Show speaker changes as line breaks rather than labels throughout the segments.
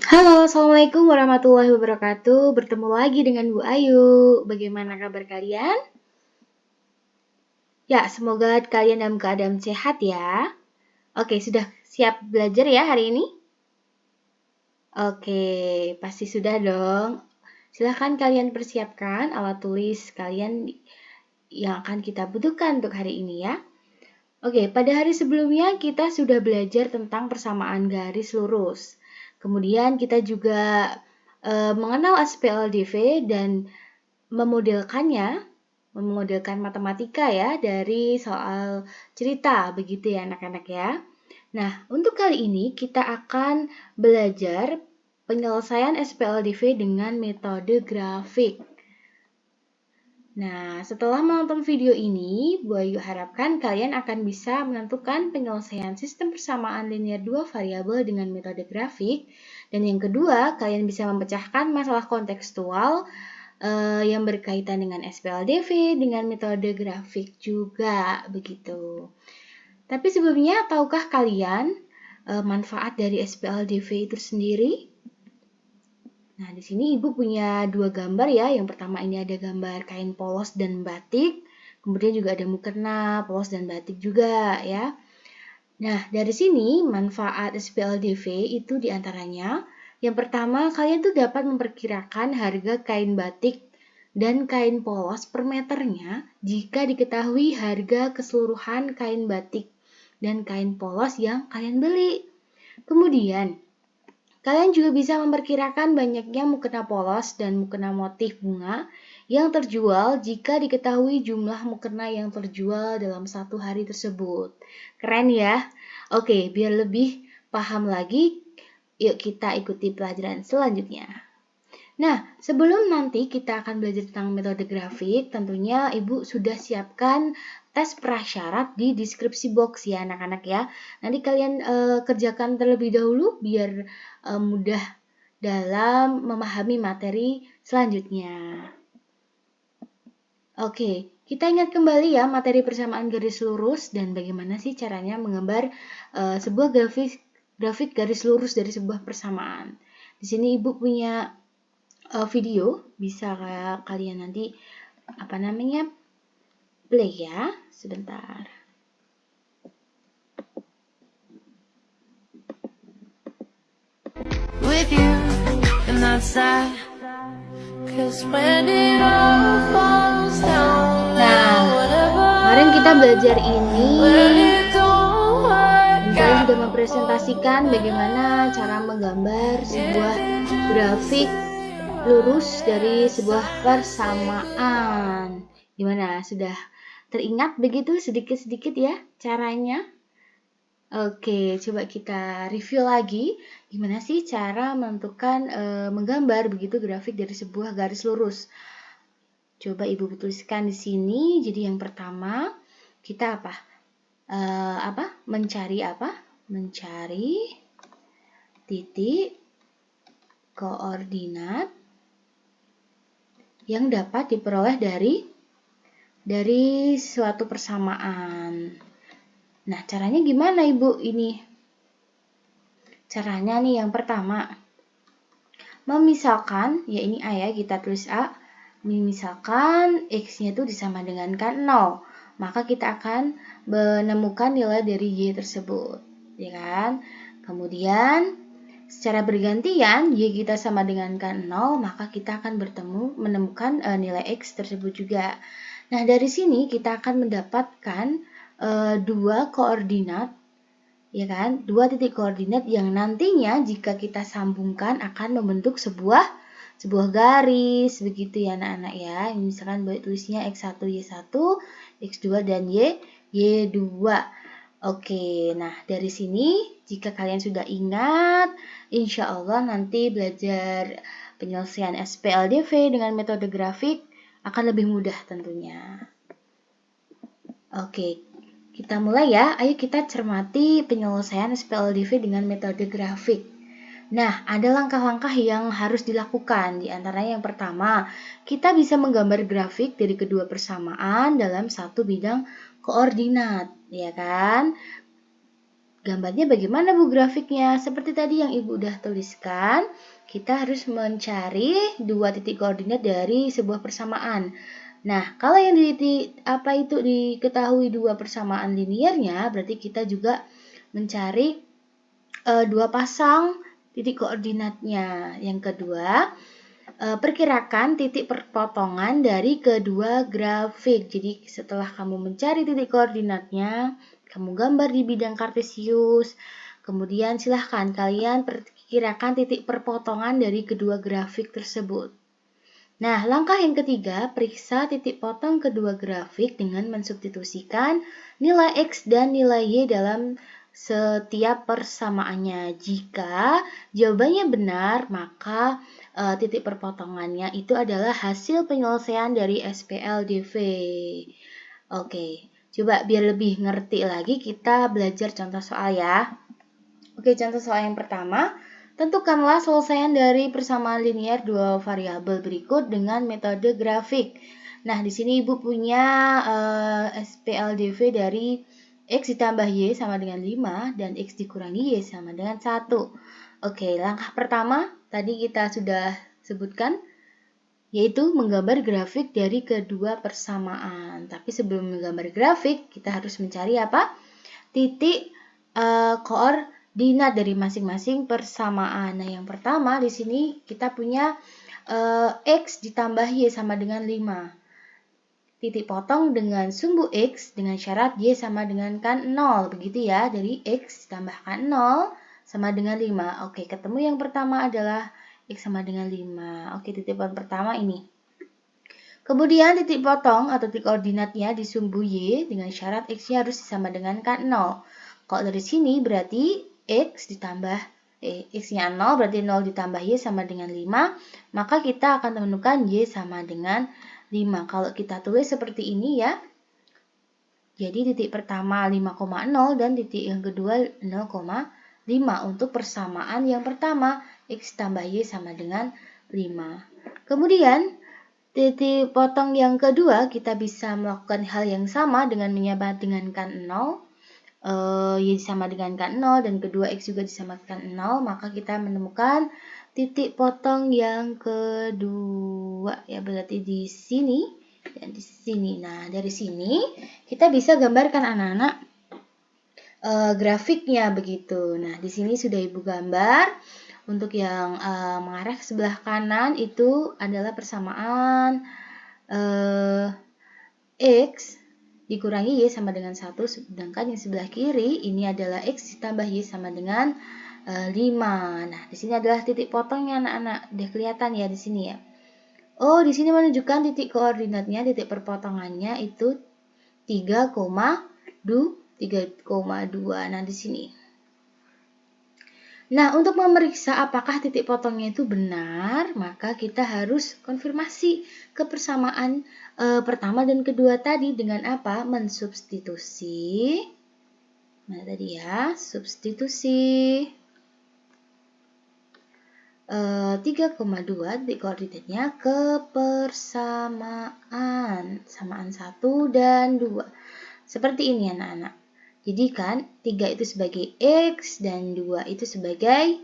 Halo, Assalamualaikum warahmatullahi wabarakatuh. Bertemu lagi dengan Bu Ayu. Bagaimana kabar kalian? Ya, semoga kalian dalam keadaan sehat ya. Oke, sudah siap belajar ya hari ini? Oke, pasti sudah dong. Silahkan kalian persiapkan alat tulis kalian yang akan kita butuhkan untuk hari ini ya. Oke, pada hari sebelumnya kita sudah belajar tentang persamaan garis lurus. Kemudian kita juga mengenal SPLDV dan memodelkan matematika ya dari soal cerita begitu ya anak-anak ya. Nah, untuk kali ini kita akan belajar penyelesaian SPLDV dengan metode grafik. Nah, setelah menonton video ini, Bu Ayu harapkan kalian akan bisa menentukan penyelesaian sistem persamaan linear dua variabel dengan metode grafik. Dan yang kedua, kalian bisa memecahkan masalah kontekstual yang berkaitan dengan SPLDV dengan metode grafik juga, begitu. Tapi sebelumnya, tahukah kalian manfaat dari SPLDV itu sendiri? Nah, di sini Ibu punya dua gambar ya. Yang pertama ini ada gambar kain polos dan batik. Kemudian juga ada mukena, polos dan batik juga ya. Nah, dari sini manfaat SPLDV itu diantaranya. Yang pertama, kalian tuh dapat memperkirakan harga kain batik dan kain polos per meternya jika diketahui harga keseluruhan kain batik dan kain polos yang kalian beli. Kemudian, kalian juga bisa memperkirakan banyaknya mukena polos dan mukena motif bunga yang terjual jika diketahui jumlah mukena yang terjual dalam satu hari tersebut. Keren ya? Oke, biar lebih paham lagi, yuk kita ikuti pelajaran selanjutnya. Nah, sebelum nanti kita akan belajar tentang metode grafik, tentunya Ibu sudah siapkan tes prasyarat di deskripsi box ya anak-anak ya. Nanti kalian kerjakan terlebih dahulu biar mudah dalam memahami materi selanjutnya. Oke, kita ingat kembali ya materi persamaan garis lurus dan bagaimana sih caranya menggambar sebuah grafik garis lurus dari sebuah persamaan. Di sini Ibu punya video, bisa kalian nanti play ya, sebentar. With you and that's that. Cause when it all falls down. Nah, kemarin kita belajar ini dan kalian sudah mempresentasikan bagaimana cara menggambar sebuah grafik lurus dari sebuah persamaan. Gimana? Sudah teringat begitu sedikit-sedikit ya caranya? Oke, coba kita review lagi. Gimana sih cara menentukan menggambar begitu grafik dari sebuah garis lurus? Coba Ibu tuliskan di sini. Jadi yang pertama kita mencari titik koordinat yang dapat diperoleh dari suatu persamaan. Nah, caranya gimana Ibu ini? Caranya nih yang pertama, memisalkan, ya ini A ya, kita tulis A. Misalkan X-nya itu disama dengan 0, maka kita akan menemukan nilai dari Y tersebut, ya kan? Kemudian, secara bergantian, Y kita sama dengan 0, maka kita akan menemukan nilai X tersebut juga. Nah, dari sini kita akan mendapatkan dua koordinat, ya kan? Dua titik koordinat yang nantinya jika kita sambungkan akan membentuk sebuah garis, begitu ya anak-anak ya. Misalkan boleh tulisnya X1, Y1, X2 dan Y2. Oke, nah dari sini jika kalian sudah ingat, insya Allah nanti belajar penyelesaian SPLDV dengan metode grafik akan lebih mudah tentunya. Oke, kita mulai ya. Ayo kita cermati penyelesaian SPLDV dengan metode grafik. Nah, ada langkah-langkah yang harus dilakukan. Di antaranya yang pertama, kita bisa menggambar grafik dari kedua persamaan dalam satu bidang koordinat, ya kan? gambarnya bagaimana Bu grafiknya? Seperti tadi yang Ibu udah tuliskan, kita harus mencari dua titik koordinat dari sebuah persamaan. Nah, kalau yang diketahui dua persamaan linearnya, berarti kita juga mencari dua pasang titik koordinatnya. Yang kedua, perkirakan titik perpotongan dari kedua grafik. Jadi setelah kamu mencari titik koordinatnya, kamu gambar di bidang kartesius, kemudian silahkan kalian perkirakan titik perpotongan dari kedua grafik tersebut. Nah, langkah yang ketiga, periksa titik potong kedua grafik dengan mensubstitusikan nilai X dan nilai Y dalam setiap persamaannya. Jika jawabannya benar, maka titik perpotongannya itu adalah hasil penyelesaian dari SPLDV. Oke, coba biar lebih ngerti lagi kita belajar contoh soal ya. Oke, contoh soal yang pertama. Tentukanlah selesaian dari persamaan linear dua variabel berikut dengan metode grafik. Nah, di sini Ibu punya SPLDV dari X ditambah Y sama dengan 5 dan X dikurangi Y sama dengan 1. Oke, langkah pertama tadi kita sudah sebutkan, yaitu menggambar grafik dari kedua persamaan. Tapi sebelum menggambar grafik, kita harus mencari apa? Titik koordinat dari masing-masing persamaan. Nah, yang pertama di sini kita punya X ditambah Y sama dengan 5. Titik potong dengan sumbu X dengan syarat Y sama dengan kan 0. Begitu ya, dari X ditambahkan 0 sama dengan 5. Oke, ketemu yang pertama adalah X sama dengan 5. Oke, titik potong pertama ini. Kemudian titik potong atau titik koordinatnya di sumbu Y dengan syarat X-nya harus sama dengan kan 0. Kalau dari sini berarti X ditambah X-nya 0, berarti 0 ditambah Y sama dengan 5. Maka kita akan menemukan Y sama dengan 5. Kalau kita tulis seperti ini ya. Jadi titik pertama 5,0 dan titik yang kedua 0,5 untuk persamaan yang pertama X tambah Y sama dengan 5. Kemudian titik potong yang kedua kita bisa melakukan hal yang sama dengan menyamakan 0. Y sama dengan kan 0 dan kedua X juga disamakan 0, maka kita menemukan titik potong yang kedua ya, berarti di sini dan di sini. Nah, dari sini kita bisa gambarkan anak-anak grafiknya begitu. Nah, di sini sudah Ibu gambar. Untuk yang mengarah ke sebelah kanan itu adalah persamaan X dikurangi Y sama dengan 1, sedangkan yang sebelah kiri ini adalah X ditambah Y sama dengan 5. Nah, di sini adalah titik potongnya anak-anak. Udah kelihatan ya di sini ya. Oh, di sini menunjukkan titik koordinatnya, titik perpotongannya itu 3,2. Nah, di sini. Nah, untuk memeriksa apakah titik potongnya itu benar, maka kita harus konfirmasi kepersamaan pertama dan kedua tadi dengan apa? Mensubstitusi. Nah, tadi ya, substitusi 3,2 titik koordinatnya ke persamaan. Samaan 1 dan 2. Seperti ini anak-anak. Jadi kan 3 itu sebagai X dan 2 itu sebagai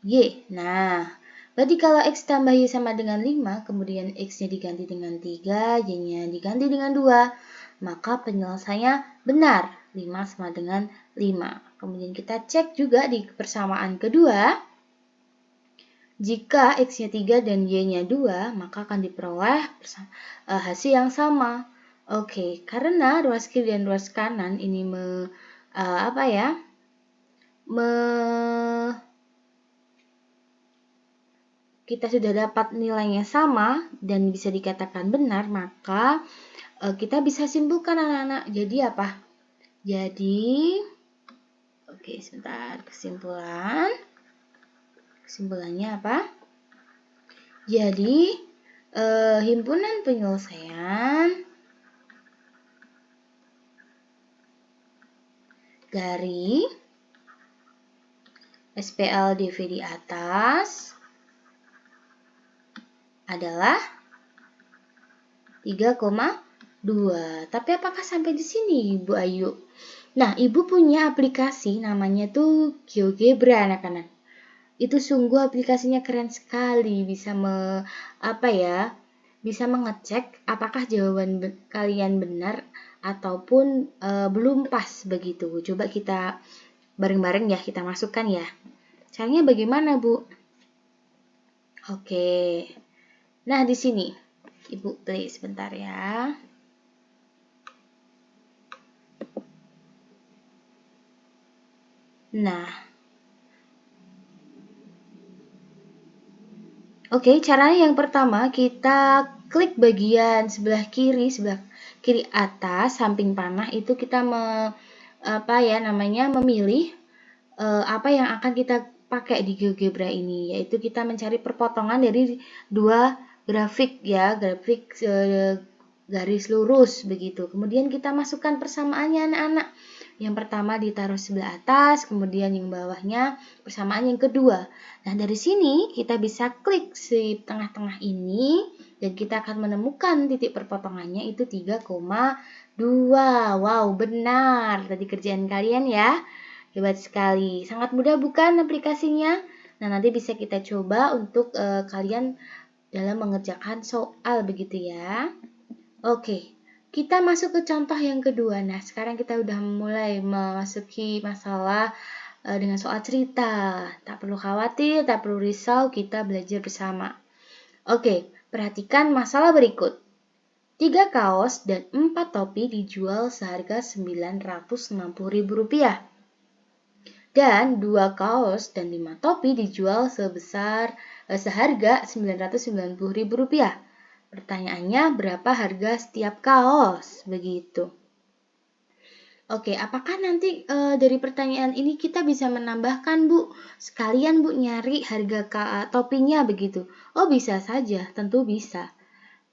Y. Nah, berarti kalau X tambah Y sama dengan 5, kemudian X-nya diganti dengan 3, Y-nya diganti dengan 2, maka penyelesaiannya benar. 5 sama dengan 5. Kemudian kita cek juga di persamaan kedua. Jika X-nya 3 dan Y-nya 2, maka akan diperoleh hasil yang sama. Oke, karena ruas kiri dan ruas kanan ini kita sudah dapat nilainya sama dan bisa dikatakan benar, maka kita bisa simpulkan anak-anak. Jadi apa? Jadi, oke sebentar, kesimpulannya apa? Jadi, himpunan penyelesaian dari SPLDV di atas adalah 3,2. Tapi apakah sampai di sini, Bu Ayu? Nah, Ibu punya aplikasi namanya tuh GeoGebra, anak-anak. Itu sungguh aplikasinya keren sekali, bisa bisa mengecek apakah jawaban kalian benar ataupun belum pas begitu. Coba kita bareng-bareng ya, kita masukkan ya. Caranya bagaimana, Bu? Oke. Nah, di sini Ibu play sebentar ya. Nah, oke, caranya yang pertama kita klik bagian sebelah kiri atas samping panah itu kita memilih apa yang akan kita pakai di GeoGebra ini, yaitu kita mencari perpotongan dari dua grafik ya, grafik garis lurus begitu. Kemudian kita masukkan persamaannya anak-anak. Yang pertama ditaruh sebelah atas, kemudian yang bawahnya persamaan yang kedua. Nah, dari sini kita bisa klik si tengah-tengah ini dan kita akan menemukan titik perpotongannya itu 3,2. Wow, benar. Tadi kerjaan kalian ya. Hebat sekali. Sangat mudah bukan aplikasinya? Nah, nanti bisa kita coba untuk kalian dalam mengerjakan soal begitu ya. Oke. Kita masuk ke contoh yang kedua. Nah, sekarang kita udah mulai memasuki masalah dengan soal cerita. Tak perlu khawatir, tak perlu risau, kita belajar bersama. Oke, perhatikan masalah berikut. 3 kaos dan 4 topi dijual seharga Rp960.000. Dan 2 kaos dan 5 topi dijual seharga Rp990.000. Pertanyaannya, berapa harga setiap kaos? Begitu. Oke, apakah nanti dari pertanyaan ini kita bisa menambahkan, Bu? Sekalian, Bu, nyari harga topinya begitu. Oh, bisa saja, tentu bisa.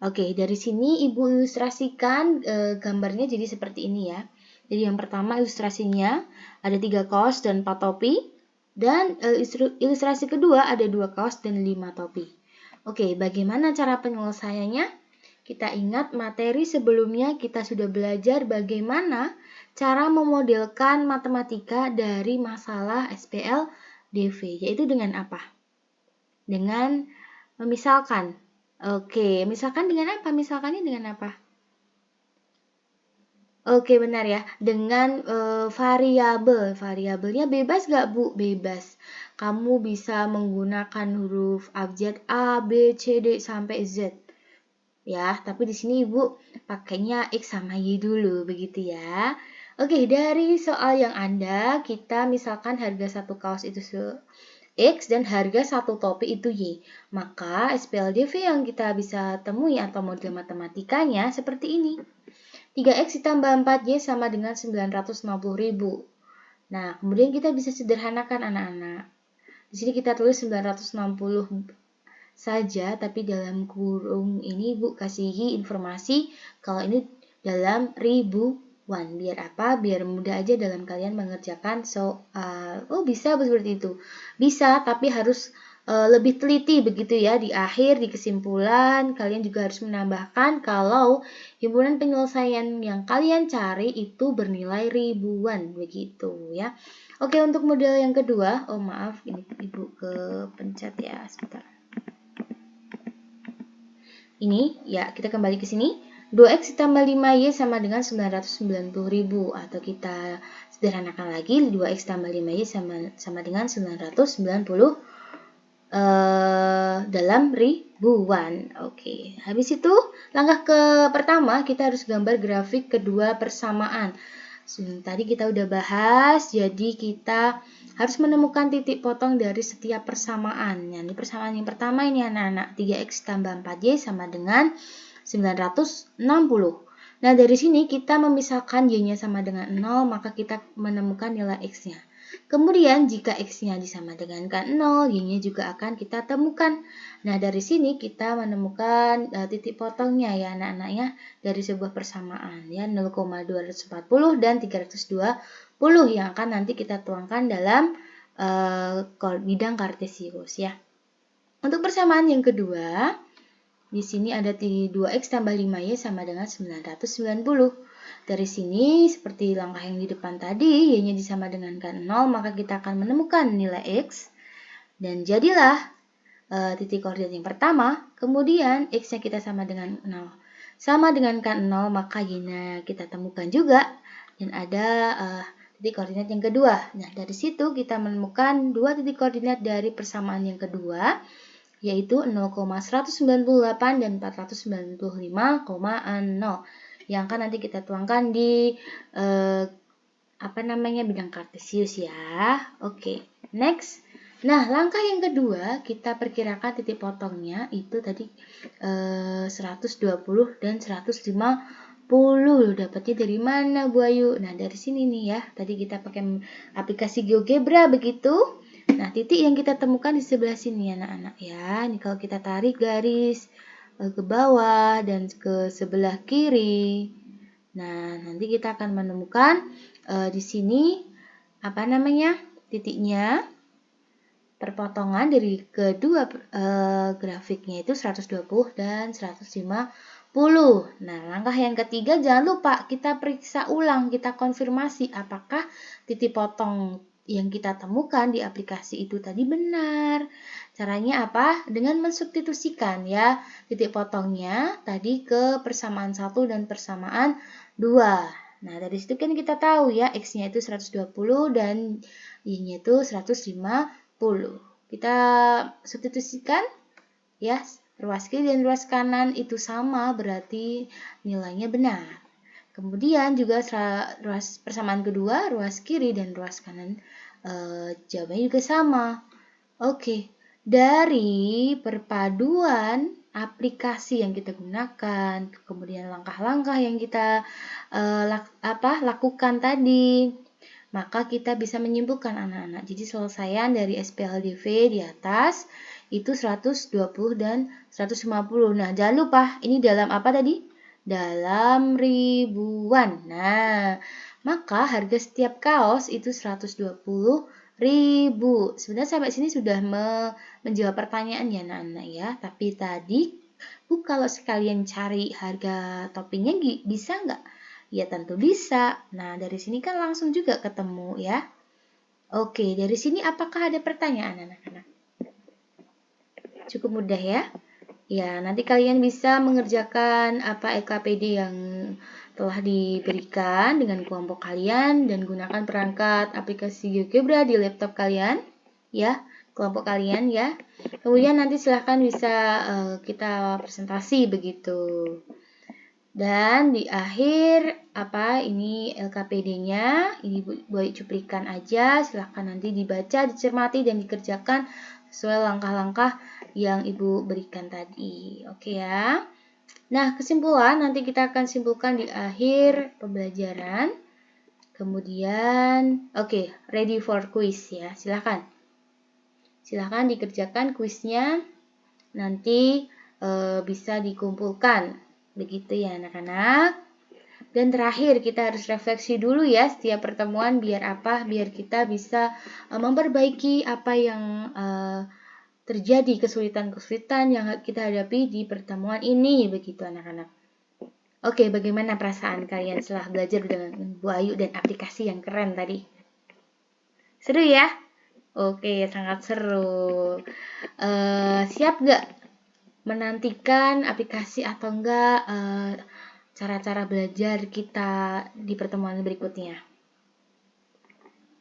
Oke, dari sini Ibu ilustrasikan gambarnya jadi seperti ini ya. Jadi yang pertama ilustrasinya ada 3 kaos dan 4 topi. Dan ilustrasi kedua ada 2 kaos dan 5 topi. Oke, bagaimana cara penyelesaiannya? Kita ingat materi sebelumnya kita sudah belajar bagaimana cara memodelkan matematika dari masalah SPL DV, yaitu dengan apa? Dengan memisalkan. Oke, misalkan dengan apa? Misalkannya dengan apa? Oke, benar ya. Dengan variabel. Variabelnya bebas nggak, Bu? Bebas. Kamu bisa menggunakan huruf abjad A, B, C, D, sampai Z. Ya, tapi di sini Ibu pakainya X sama Y dulu, begitu ya. Oke, dari soal yang ada, kita misalkan harga satu kaos itu X dan harga satu topi itu Y. Maka SPLDV yang kita bisa temui atau model matematikanya seperti ini. 3X ditambah 4Y sama dengan 960.000. Nah, kemudian kita bisa sederhanakan anak-anak. Di sini kita tulis 960 saja, tapi dalam kurung ini Bu kasih informasi kalau ini dalam ribuan. Biar apa? Biar mudah aja dalam kalian mengerjakan soal. Oh, bisa seperti itu. Bisa, tapi harus lebih teliti begitu ya. Di akhir, di kesimpulan, kalian juga harus menambahkan kalau himpunan penyelesaian yang kalian cari itu bernilai ribuan begitu ya. Oke, untuk model yang kedua, oh maaf, ini Ibu kepencet ya, sebentar. Ini, ya kita kembali ke sini. 2X ditambah 5Y sama dengan 990.000. Atau kita sederhanakan lagi, 2X tambah 5Y sama dengan 990 dalam ribuan. Oke, habis itu langkah pertama kita harus gambar grafik kedua persamaan. Tadi kita udah bahas, jadi kita harus menemukan titik potong dari setiap persamaan. Ini persamaan yang pertama ini anak-anak, 3X tambah 4Y sama dengan 960. Nah, dari sini kita memisahkan Y-nya sama dengan 0, maka kita menemukan nilai X-nya. Kemudian jika X-nya disamakan 0, Y-nya juga akan kita temukan. Nah, dari sini kita menemukan titik potongnya ya anak-anak ya, dari sebuah persamaan ya, 0,240 dan 320 yang akan nanti kita tuangkan dalam bidang kartesius ya. Untuk persamaan yang kedua, di sini ada 2X tambah 5Y sama dengan 990. Dari sini, seperti langkah yang di depan tadi, y-nya disama dengan kan 0, maka kita akan menemukan nilai x. Dan jadilah titik koordinat yang pertama, kemudian x-nya kita sama dengan 0. Sama dengan kan 0, maka y-nya kita temukan juga. Dan ada titik koordinat yang kedua. Nah, dari situ kita menemukan dua titik koordinat dari persamaan yang kedua, yaitu 0,198 dan 495,0. Yang akan nanti kita tuangkan di bidang kartesius ya. Oke, next. Nah, langkah yang kedua, kita perkirakan titik potongnya itu tadi 120 dan 150. Dapatnya dari mana, Bu Ayu? Nah, dari sini nih ya. Tadi kita pakai aplikasi GeoGebra begitu. Nah, titik yang kita temukan di sebelah sini anak-anak ya. Ini kalau kita tarik garis ke bawah dan ke sebelah kiri. Nah, nanti kita akan menemukan di sini titiknya. Perpotongan dari kedua grafiknya itu 120 dan 150. Nah, langkah yang ketiga jangan lupa kita periksa ulang, kita konfirmasi apakah titik potong yang kita temukan di aplikasi itu tadi benar. Caranya apa? Dengan mensubstitusikan ya titik potongnya tadi ke persamaan 1 dan persamaan 2. Nah, dari situ kan kita tahu ya x-nya itu 120 dan y-nya itu 150. Kita substitusikan ya, ruas kiri dan ruas kanan itu sama, berarti nilainya benar. Kemudian juga ruas persamaan kedua, ruas kiri dan ruas kanan jawabannya juga sama. Oke, dari perpaduan aplikasi yang kita gunakan, kemudian langkah-langkah yang kita lakukan tadi, maka kita bisa menyimpulkan anak-anak. Jadi selesaian dari SPLDV di atas itu 120 dan 150. Nah, jangan lupa ini dalam apa tadi? Dalam ribuan. Nah, maka harga setiap kaos itu 120.000. Sebenarnya sampai sini sudah menjawab pertanyaan ya anak-anak ya. Tapi tadi Bu kalau sekalian cari harga toppingnya bisa nggak? Ya tentu bisa. Nah, dari sini kan langsung juga ketemu ya. Oke, dari sini apakah ada pertanyaan anak-anak? Cukup mudah ya. Ya, nanti kalian bisa mengerjakan LKPD yang telah diberikan dengan kelompok kalian dan gunakan perangkat aplikasi GeoGebra di laptop kalian ya, kelompok kalian ya. Kemudian nanti silahkan bisa kita presentasi begitu. Dan di akhir ini LKPD-nya, ini buat cuplikan aja, silahkan nanti dibaca, dicermati dan dikerjakan sesuai langkah-langkah yang Ibu berikan tadi. Oke ya. Nah, kesimpulan nanti kita akan simpulkan di akhir pembelajaran. Kemudian, ready for quiz ya. Silahkan. Silahkan dikerjakan kuisnya. Nanti bisa dikumpulkan. Begitu ya anak-anak. Dan terakhir kita harus refleksi dulu ya setiap pertemuan biar kita bisa memperbaiki apa yang terjadi, kesulitan-kesulitan yang kita hadapi di pertemuan ini begitu anak-anak. Oke, bagaimana perasaan kalian setelah belajar dengan Bu Ayu dan aplikasi yang keren tadi? Seru ya? Oke, sangat seru. Siap gak menantikan aplikasi atau enggak cara-cara belajar kita di pertemuan berikutnya?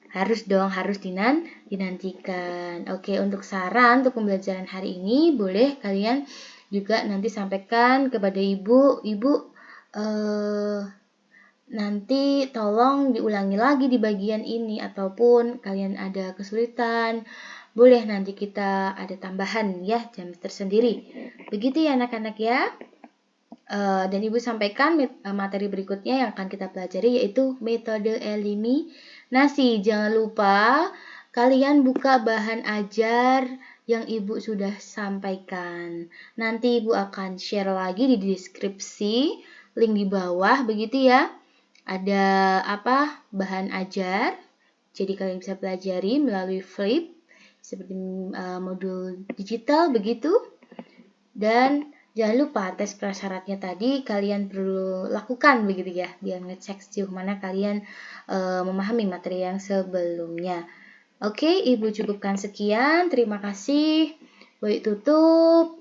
Harus dong, harus dinantikan. Oke, untuk saran untuk pembelajaran hari ini boleh kalian juga nanti sampaikan kepada ibu. Ibu nanti tolong diulangi lagi di bagian ini, ataupun kalian ada kesulitan boleh nanti kita ada tambahan ya, jam tersendiri. Begitu ya anak-anak ya. Dan Ibu sampaikan materi berikutnya yang akan kita pelajari yaitu metode eliminasi. Jangan lupa kalian buka bahan ajar yang Ibu sudah sampaikan. Nanti Ibu akan share lagi di deskripsi, link di bawah begitu ya. Ada bahan ajar. Jadi kalian bisa pelajari melalui Flip seperti modul digital begitu. Dan Jangan lupa tes prasyaratnya tadi kalian perlu lakukan begitu ya, biar ngecek sejauh mana kalian memahami materi yang sebelumnya. Oke, Ibu cukupkan sekian. Terima kasih. Baik, tutup.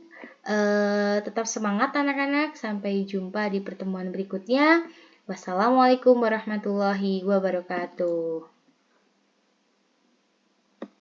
Tetap semangat anak-anak. Sampai jumpa di pertemuan berikutnya. Wassalamualaikum warahmatullahi wabarakatuh.